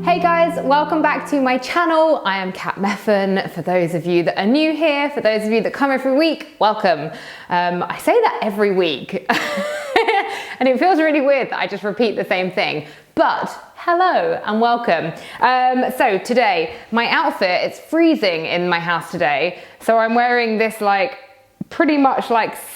Hey guys, welcome back to my channel. I am Kat Meffan. For those of you that are new here, for those of you that come every week, welcome. I say that every week and it feels really weird that I just repeat the same thing, but hello and welcome. So today, my outfit, it's freezing in my house today, so I'm wearing this pretty much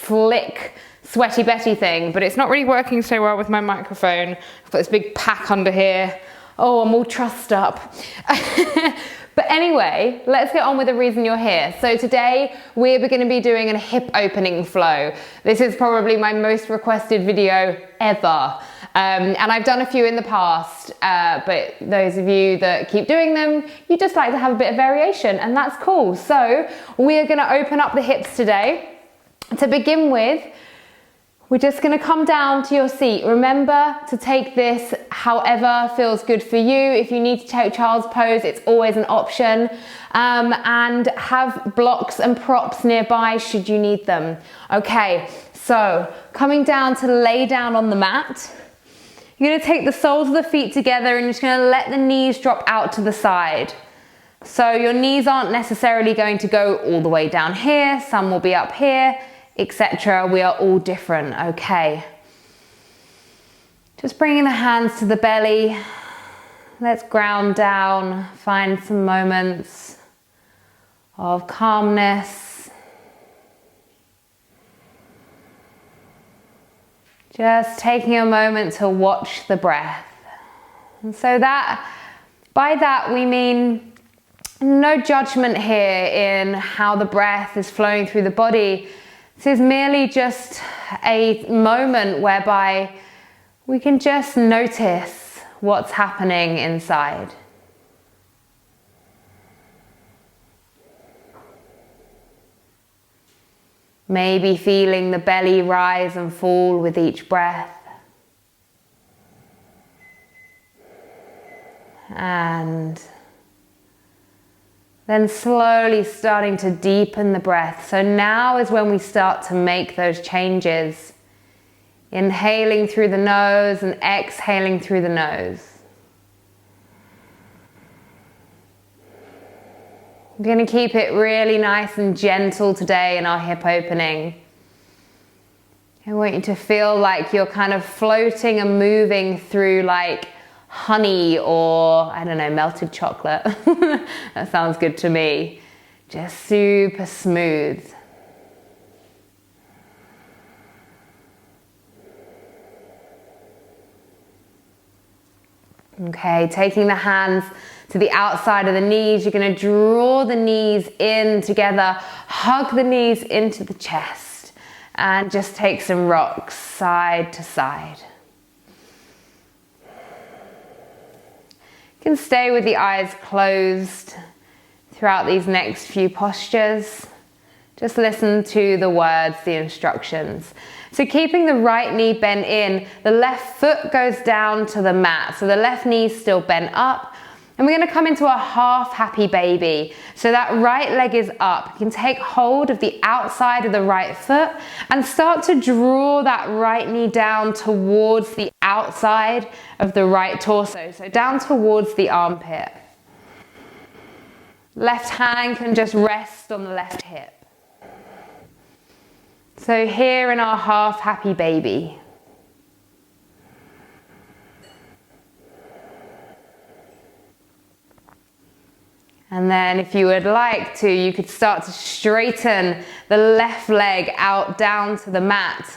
slick Sweaty Betty thing, but it's not really working so well with my microphone. I've got this big pack under here. Oh, I'm all trussed up. But anyway, let's get on with the reason you're here. So today we're going to be doing a hip opening flow. This is probably my most requested video ever. And I've done a few in the past, but those of you that keep doing them, you just like to have a bit of variation, and that's cool. So we're going to open up the hips today. To begin with, we're just going to come down to your seat. Remember to take this however feels good for you. If you need to take child's pose, it's always an option. And have blocks and props nearby should you need them. Okay, so coming down to lay down on the mat. You're going to take the soles of the feet together and you're just going to let the knees drop out to the side. So your knees aren't necessarily going to go all the way down here. Some will be up here, etc. We are all different, okay? Just bringing the hands to the belly. Let's ground down, find some moments of calmness. Just taking a moment to watch the breath. And so by that we mean no judgment here in how the breath is flowing through the body. This is merely just a moment whereby we can just notice what's happening inside. Maybe feeling the belly rise and fall with each breath. And then slowly starting to deepen the breath. So now is when we start to make those changes. Inhaling through the nose and exhaling through the nose. We're going to keep it really nice and gentle today in our hip opening. I want you to feel like you're kind of floating and moving through honey or, I don't know, melted chocolate. That sounds good to me. Just super smooth. Okay, taking the hands to the outside of the knees, you're going to draw the knees in together, hug the knees into the chest, and just take some rocks side to side. You can stay with the eyes closed throughout these next few postures. Just listen to the words, the instructions. So keeping the right knee bent in, the left foot goes down to the mat. So the left knee is still bent up. And we're going to come into a half happy baby. So that right leg is up. You can take hold of the outside of the right foot and start to draw that right knee down towards the outside of the right torso. So down towards the armpit. Left hand can just rest on the left hip. So here in our half happy baby. And then if you would like to, you could start to straighten the left leg out down to the mat.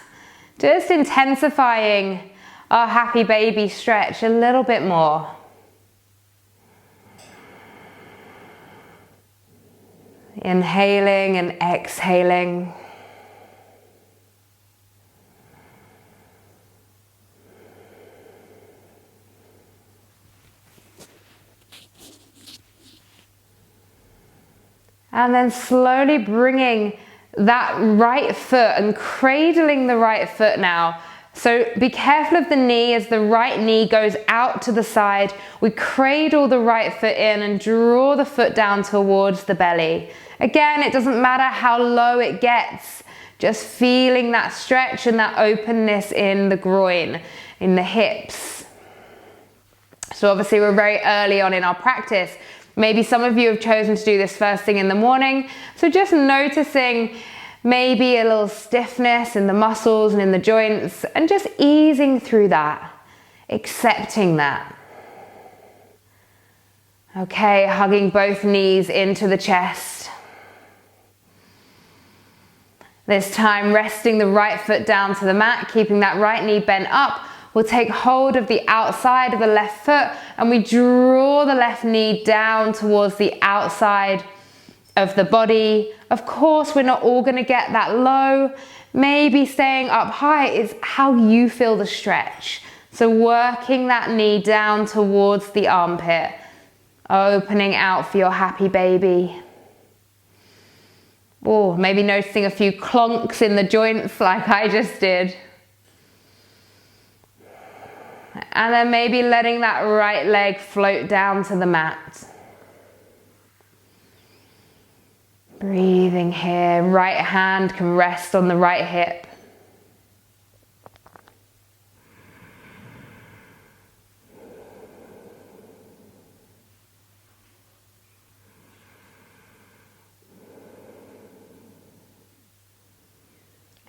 Just intensifying our happy baby stretch a little bit more. Inhaling and exhaling. And then slowly bringing that right foot and cradling the right foot now. So be careful of the knee as the right knee goes out to the side. We cradle the right foot in and draw the foot down towards the belly. Again, it doesn't matter how low it gets. Just feeling that stretch and that openness in the groin, in the hips. So obviously we're very early on in our practice. Maybe some of you have chosen to do this first thing in the morning. So just noticing maybe a little stiffness in the muscles and in the joints, and just easing through that, accepting that. Okay, hugging both knees into the chest. This time resting the right foot down to the mat, keeping that right knee bent up. We'll take hold of the outside of the left foot and we draw the left knee down towards the outside of the body. Of course, we're not all going to get that low. Maybe staying up high is how you feel the stretch. So working that knee down towards the armpit, opening out for your happy baby. Or maybe noticing a few clonks in the joints like I just did. And then maybe letting that right leg float down to the mat. Breathing here, right hand can rest on the right hip.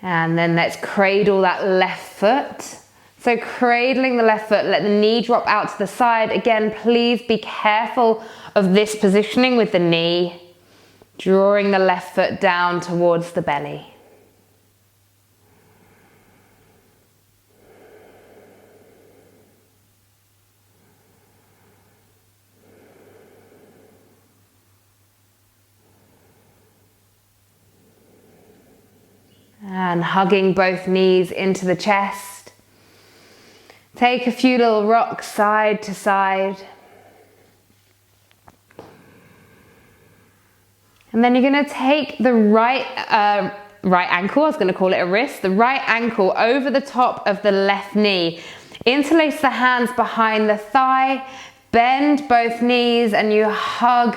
And then let's cradle that left foot. So cradling the left foot, let the knee drop out to the side. Again, please be careful of this positioning with the knee. Drawing the left foot down towards the belly. And hugging both knees into the chest. Take a few little rocks side to side. And then you're going to take the right ankle, I was going to call it a wrist, the right ankle over the top of the left knee. Interlace the hands behind the thigh, bend both knees, and you hug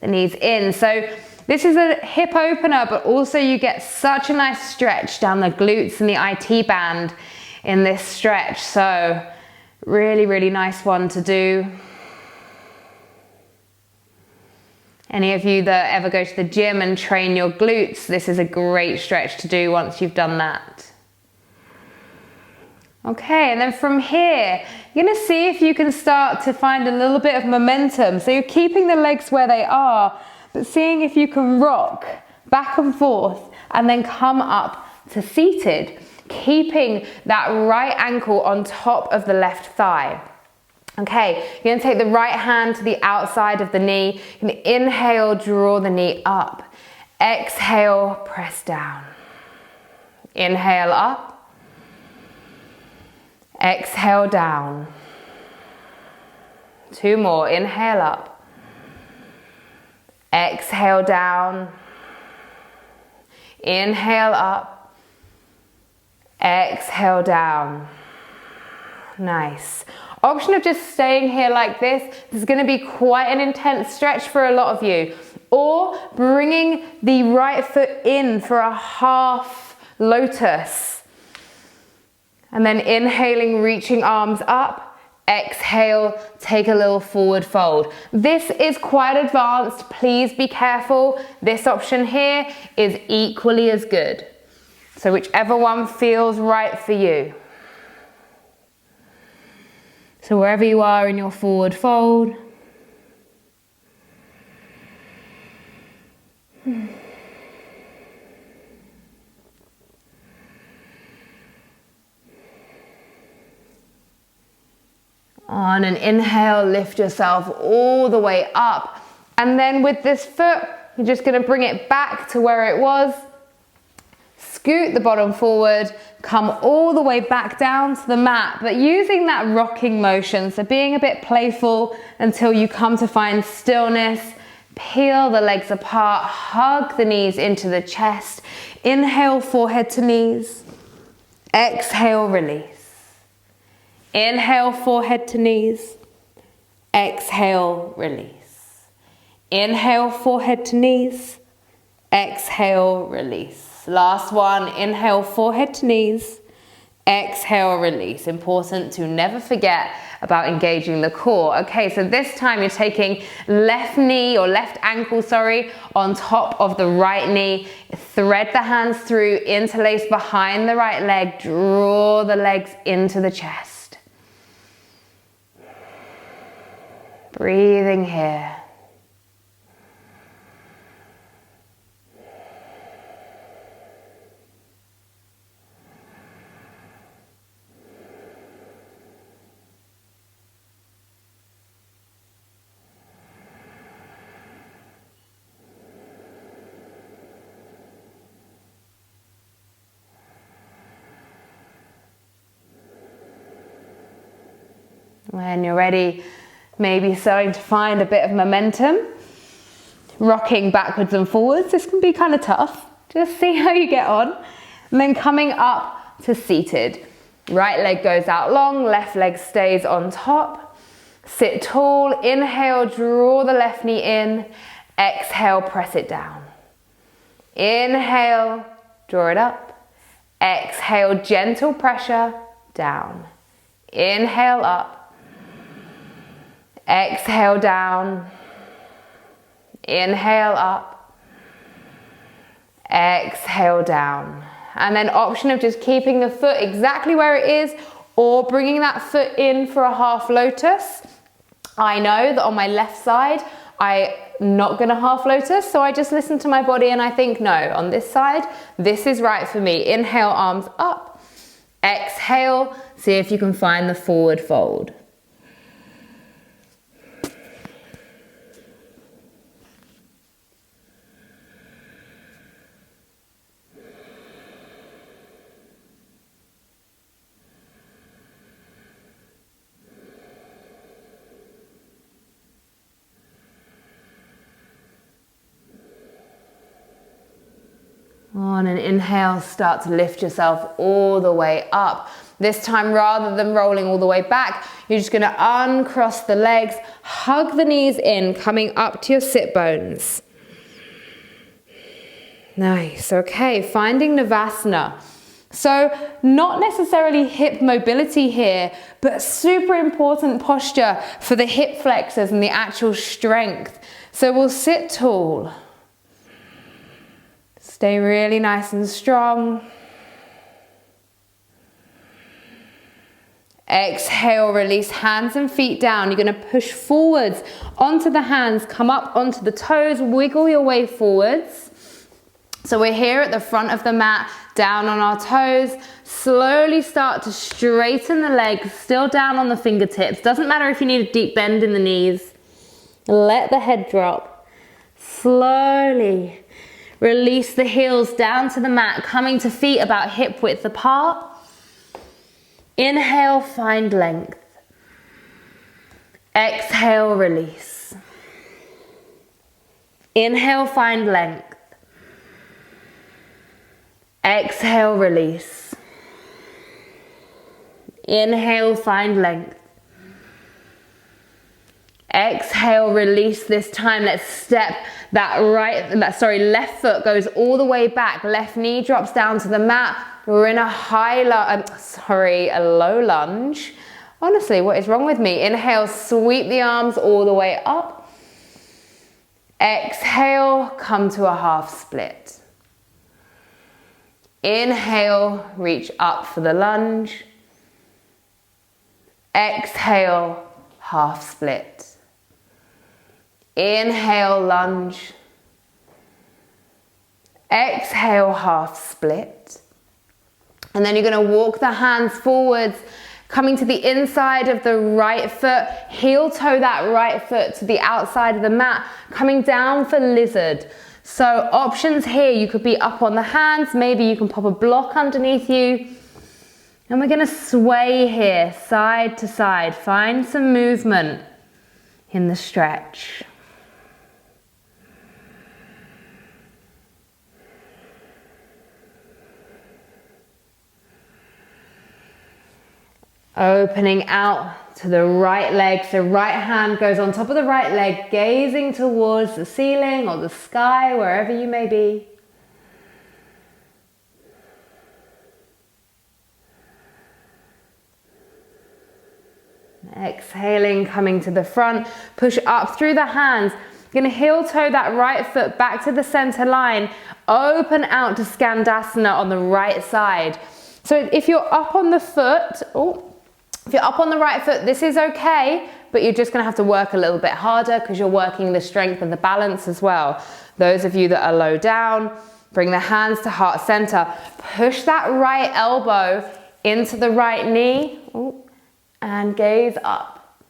the knees in. So this is a hip opener, but also you get such a nice stretch down the glutes and the IT band in this stretch. So really, really nice one to do. Any of you that ever go to the gym and train your glutes, this is a great stretch to do once you've done that. Okay, and then from here, you're going to see if you can start to find a little bit of momentum. So you're keeping the legs where they are, but seeing if you can rock back and forth and then come up to seated, keeping that right ankle on top of the left thigh. Okay, you're going to take the right hand to the outside of the knee. You're going to inhale, draw the knee up. Exhale, press down. Inhale up. Exhale down. Two more. Inhale up. Exhale down. Inhale up. Exhale down. Nice. Option of just staying here like this. This is going to be quite an intense stretch for a lot of you. Or bringing the right foot in for a half lotus. And then inhaling, reaching arms up. Exhale, take a little forward fold. This is quite advanced. Please be careful. This option here is equally as good. So whichever one feels right for you. So wherever you are in your forward fold. On an inhale, lift yourself all the way up. And then with this foot, you're just going to bring it back to where it was. Scoot the bottom forward, come all the way back down to the mat, but using that rocking motion, so being a bit playful until you come to find stillness. Peel the legs apart, hug the knees into the chest. Inhale, forehead to knees. Exhale, release. Inhale, forehead to knees. Exhale, release. Inhale, forehead to knees. Exhale, release. Last one, inhale, forehead to knees. Exhale, release. Important to never forget about engaging the core. Okay, so this time you're taking left knee or left ankle, sorry, on top of the right knee. Thread the hands through, interlace behind the right leg, draw the legs into the chest. Breathing here. When you're ready, maybe starting to find a bit of momentum, rocking backwards and forwards. This can be kind of tough. Just see how you get on. And then coming up to seated. Right leg goes out long, left leg stays on top. Sit tall, inhale, draw the left knee in. Exhale, press it down. Inhale, draw it up. Exhale, gentle pressure, down. Inhale up. Exhale down, inhale up, exhale down. And then option of just keeping the foot exactly where it is or bringing that foot in for a half lotus. I know that on my left side, I'm not gonna half lotus, so I just listen to my body and I think, no, on this side, this is right for me. Inhale, arms up, exhale, see if you can find the forward fold. On an inhale, start to lift yourself all the way up. This time, rather than rolling all the way back, you're just gonna uncross the legs, hug the knees in, coming up to your sit bones. Nice, okay, finding Navasana. So not necessarily hip mobility here, but super important posture for the hip flexors and the actual strength. So we'll sit tall. Stay really nice and strong. Exhale, release hands and feet down. You're going to push forwards onto the hands, come up onto the toes, wiggle your way forwards. So we're here at the front of the mat, down on our toes. Slowly start to straighten the legs, still down on the fingertips. Doesn't matter if you need a deep bend in the knees. Let the head drop. Slowly release the heels down to the mat, coming to feet about hip width apart. Inhale, find length. Exhale, release. Inhale, find length. Exhale, release. Inhale, find length. Exhale, release this time. Let's step that left foot goes all the way back. Left knee drops down to the mat. We're in a low lunge. Honestly, what is wrong with me? Inhale, sweep the arms all the way up. Exhale, come to a half split. Inhale, reach up for the lunge. Exhale, half split. Inhale, lunge. Exhale, half split. And then you're going to walk the hands forwards, coming to the inside of the right foot, heel toe that right foot to the outside of the mat, coming down for lizard. So options here, you could be up on the hands, maybe you can pop a block underneath you. And we're going to sway here, side to side. Find some movement in the stretch. Opening out to the right leg, so right hand goes on top of the right leg, gazing towards the ceiling or the sky, wherever you may be. Exhaling, coming to the front, push up through the hands. You're gonna heel toe that right foot back to the center line, open out to Skandasana on the right side. So if you're up on the foot, if you're up on the right foot, this is okay, but you're just gonna have to work a little bit harder because you're working the strength and the balance as well. Those of you that are low down, bring the hands to heart center. Push that right elbow into the right knee, and gaze up.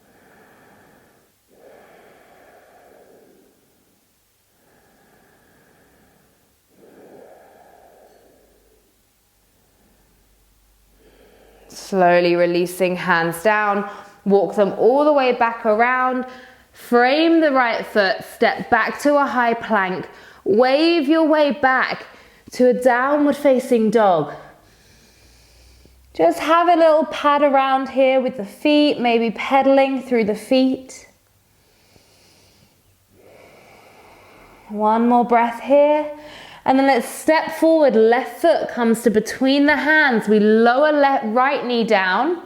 Slowly releasing hands down, walk them all the way back around, frame the right foot, step back to a high plank, wave your way back to a downward facing dog. Just have a little pad around here with the feet, maybe pedaling through the feet. One more breath here. And then let's step forward, left foot comes to between the hands. We lower right knee down.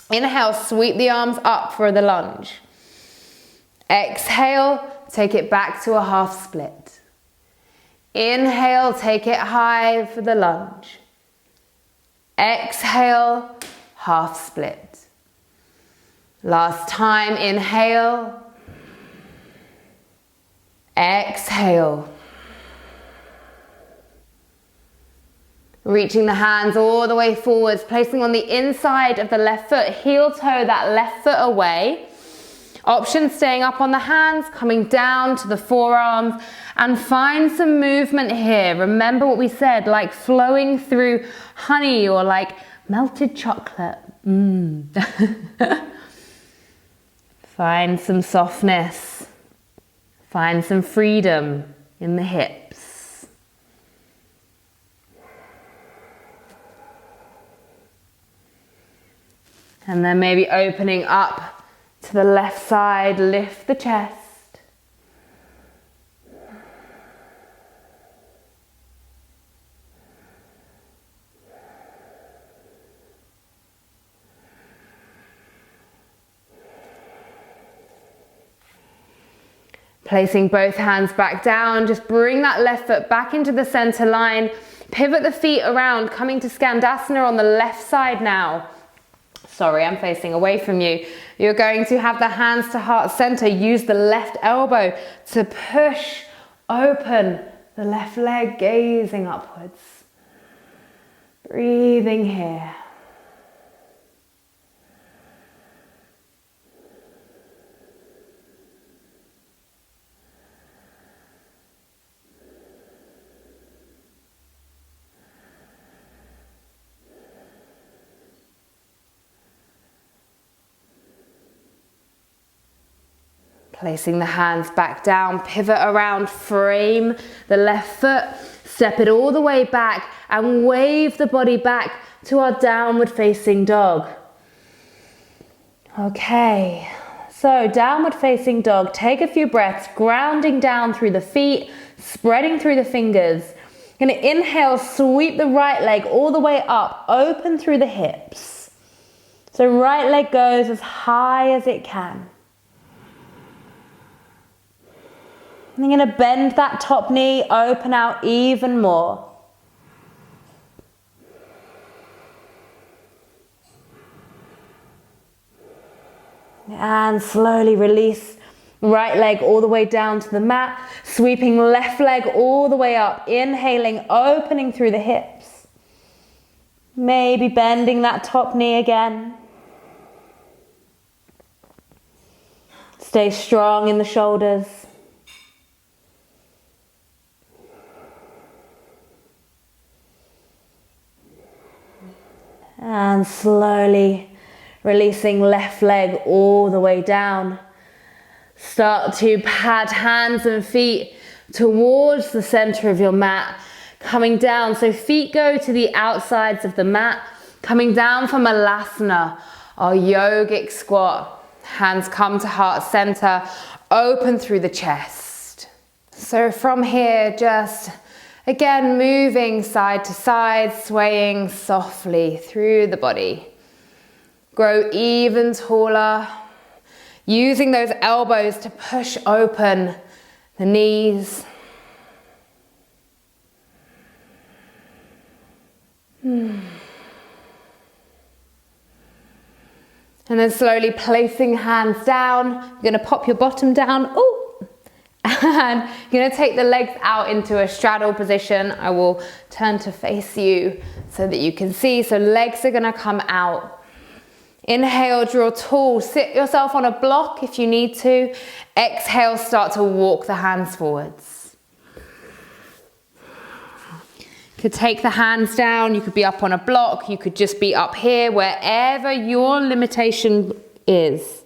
Inhale, sweep the arms up for the lunge. Exhale, take it back to a half split. Inhale, take it high for the lunge. Exhale, half split. Last time, inhale. Exhale. Reaching the hands all the way forwards, placing on the inside of the left foot, heel toe that left foot away. Option staying up on the hands, coming down to the forearms, and find some movement here. Remember what we said, like flowing through honey or like melted chocolate. Find some softness. Find some freedom in the hips. And then maybe opening up to the left side, lift the chest. Placing both hands back down, just bring that left foot back into the center line. Pivot the feet around, coming to Skandasana on the left side now. Sorry, I'm facing away from you. You're going to have the hands to heart center. Use the left elbow to push open the left leg, gazing upwards. Breathing here. Placing the hands back down, pivot around, frame the left foot, step it all the way back and wave the body back to our downward facing dog. Okay, so downward facing dog, take a few breaths, grounding down through the feet, spreading through the fingers. Gonna inhale, sweep the right leg all the way up, open through the hips. So right leg goes as high as it can. I'm going to bend that top knee, open out even more. And slowly release right leg all the way down to the mat, sweeping left leg all the way up, inhaling, opening through the hips. Maybe bending that top knee again. Stay strong in the shoulders. And slowly releasing left leg all the way down. Start to pad hands and feet towards the center of your mat, coming down. So feet go to the outsides of the mat, coming down from Malasana, our yogic squat. Hands come to heart center, open through the chest. So from here, just again, moving side to side, swaying softly through the body. grow even taller, using those elbows to push open the knees. And then slowly placing hands down. You're going to pop your bottom down. Ooh. And you're going to take the legs out into a straddle position. I will turn to face you so that you can see. So legs are going to come out. Inhale, draw tall. Sit yourself on a block if you need to. Exhale, start to walk the hands forwards. You could take the hands down. You could be up on a block. You could just be up here, wherever your limitation is.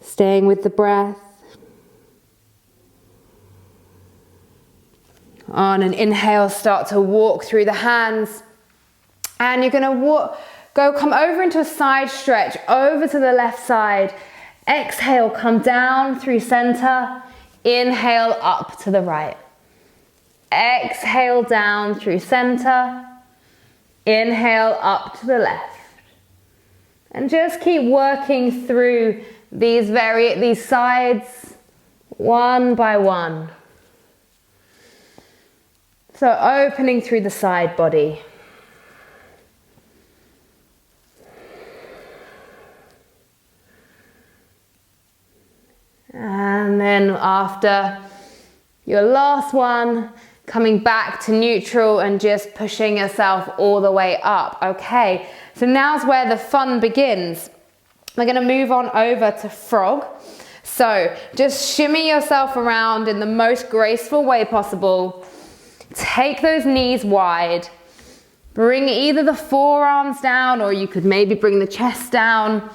Staying with the breath. On an inhale, start to walk through the hands. And you're going to come over into a side stretch, over to the left side. Exhale, come down through center. Inhale, up to the right. Exhale, down through center. Inhale, up to the left. And just keep working through these sides one by one. So opening through the side body. And then after your last one, coming back to neutral and just pushing yourself all the way up. Okay, so now's where the fun begins. We're going to move on over to frog. So just shimmy yourself around in the most graceful way possible. Take those knees wide. Bring either the forearms down, or you could maybe bring the chest down.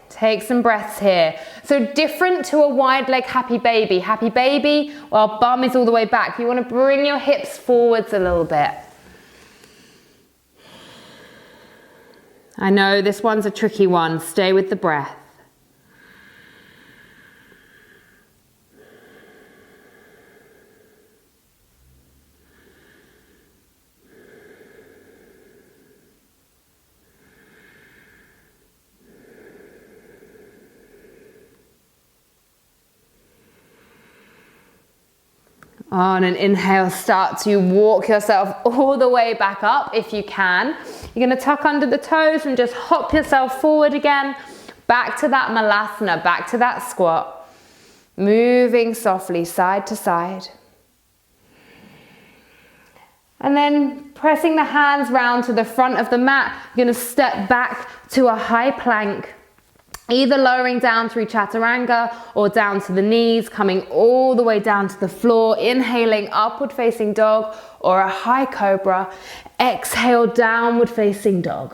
Take some breaths here. So different to a wide leg happy baby. Happy baby, while bum is all the way back. You want to bring your hips forwards a little bit. I know this one's a tricky one. Stay with the breath. On an inhale, start to walk yourself all the way back up if you can. You're going to tuck under the toes and just hop yourself forward again, back to that malasana, back to that squat. Moving softly side to side. And then pressing the hands round to the front of the mat, you're going to step back to a high plank. Either lowering down through chaturanga or down to the knees, coming all the way down to the floor, inhaling upward facing dog or a high cobra. Exhale, downward facing dog.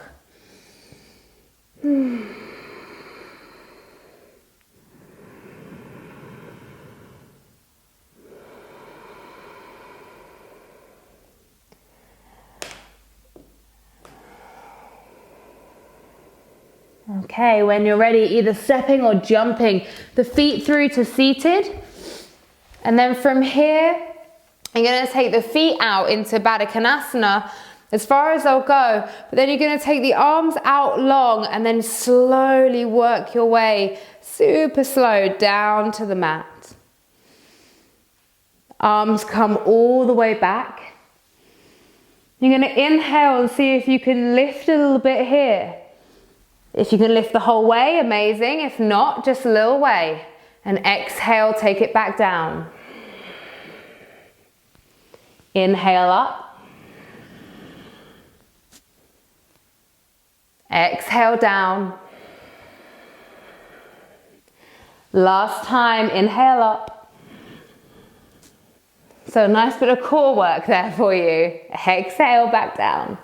Okay, when you're ready, either stepping or jumping the feet through to seated. And then from here, you're going to take the feet out into Baddha Konasana as far as they'll go. But then you're going to take the arms out long and then slowly work your way, super slow, down to the mat. Arms come all the way back. You're going to inhale and see if you can lift a little bit here. If you can lift the whole way, amazing. If not, just a little way. And exhale, take it back down. Inhale up. Exhale down. Last time, inhale up. So nice bit of core work there for you. Exhale back down.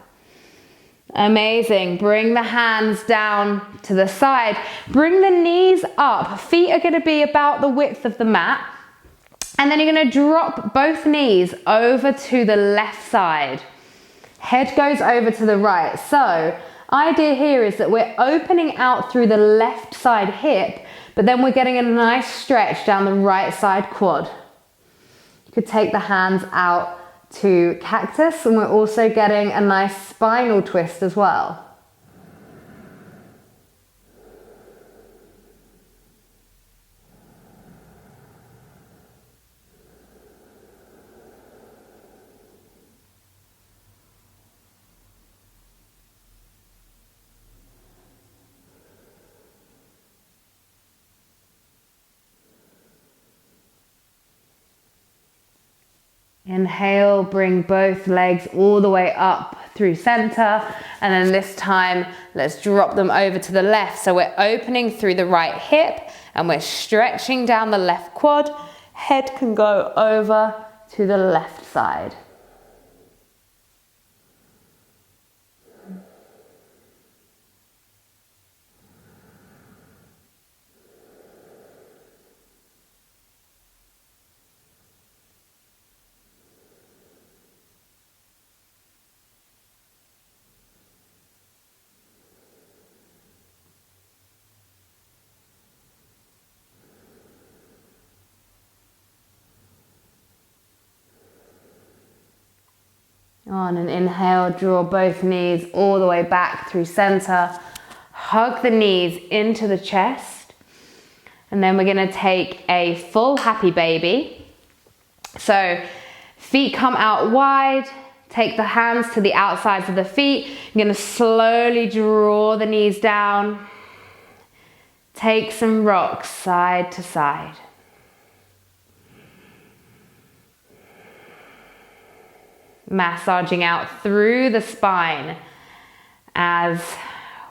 Amazing. Bring the hands down to the side. Bring the knees up. Feet are going to be about the width of the mat. And then you're going to drop both knees over to the left side. Head goes over to the right. So, idea here is that we're opening out through the left side hip, But then we're getting a nice stretch down the right side quad. You could take the hands out to cactus, and we're also getting a nice spinal twist as well. Inhale, bring both legs all the way up through center, and then this time let's drop them over to the left. So we're opening through the right hip and we're stretching down the left quad. Head can go over to the left side. On an inhale, draw both knees all the way back through center. Hug the knees into the chest. And then we're going to take a full happy baby. So feet come out wide. Take the hands to the outsides of the feet. You're going to slowly draw the knees down. Take some rocks side to side. Massaging out through the spine as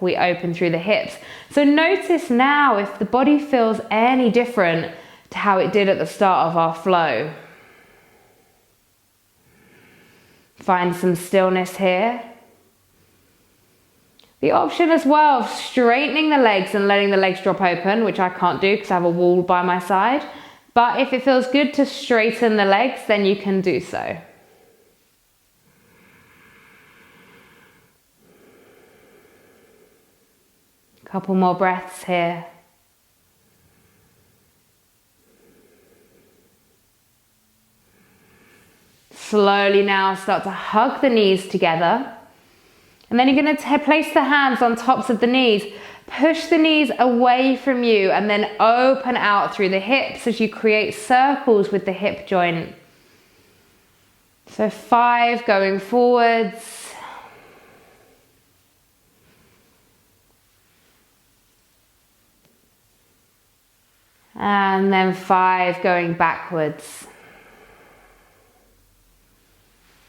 we open through the hips. So notice now if the body feels any different to how it did at the start of our flow. Find some stillness here. The option as well of straightening the legs and letting the legs drop open, which I can't do because I have a wall by my side. But if it feels good to straighten the legs, then you can do so. Couple more breaths here. Slowly now start to hug the knees together. And then you're going to place the hands on tops of the knees. Push the knees away from you and then open out through the hips as you create circles with the hip joint. So 5 going forwards. And then 5 going backwards.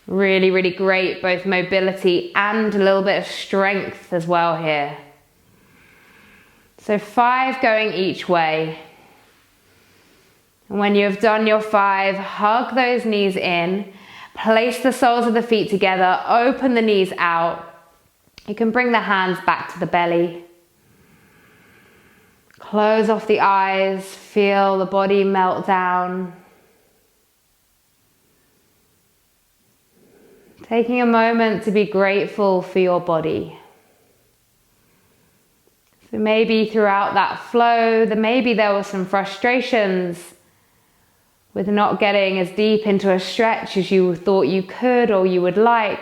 Really, really great, both mobility and a little bit of strength as well here. So 5 going each way. And when you've done your 5, hug those knees in, place the soles of the feet together, open the knees out. You can bring the hands back to the belly. Close off the eyes, feel the body melt down. Taking a moment to be grateful for your body. So maybe throughout that flow, maybe there were some frustrations with not getting as deep into a stretch as you thought you could or you would like.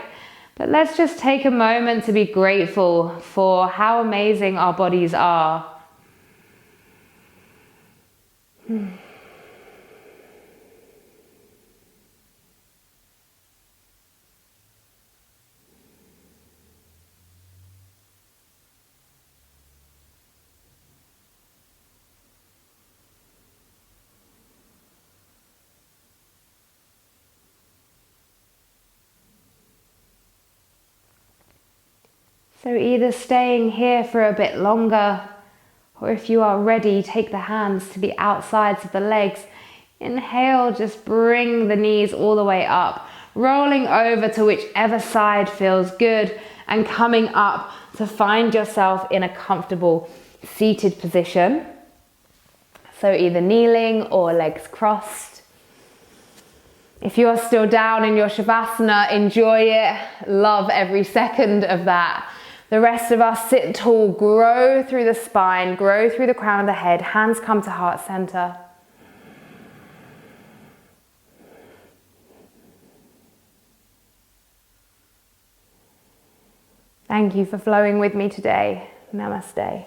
But let's just take a moment to be grateful for how amazing our bodies are. So either staying here for a bit longer, or if you are ready, take the hands to the outsides of the legs. Inhale, just bring the knees all the way up, rolling over to whichever side feels good, and coming up to find yourself in a comfortable seated position. So either kneeling or legs crossed. If you are still down in your Shavasana, enjoy it. Love every second of that. The rest of us sit tall, grow through the spine, grow through the crown of the head, hands come to heart center. Thank you for flowing with me today. Namaste.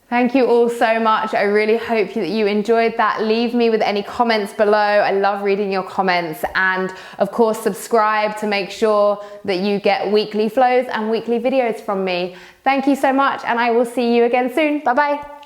Thank you all so much. I really hope that you enjoyed that. Leave me with any comments below. I love reading your comments. And of course, subscribe to make sure that you get weekly flows and weekly videos from me. Thank you so much, and I will see you again soon. Bye-bye.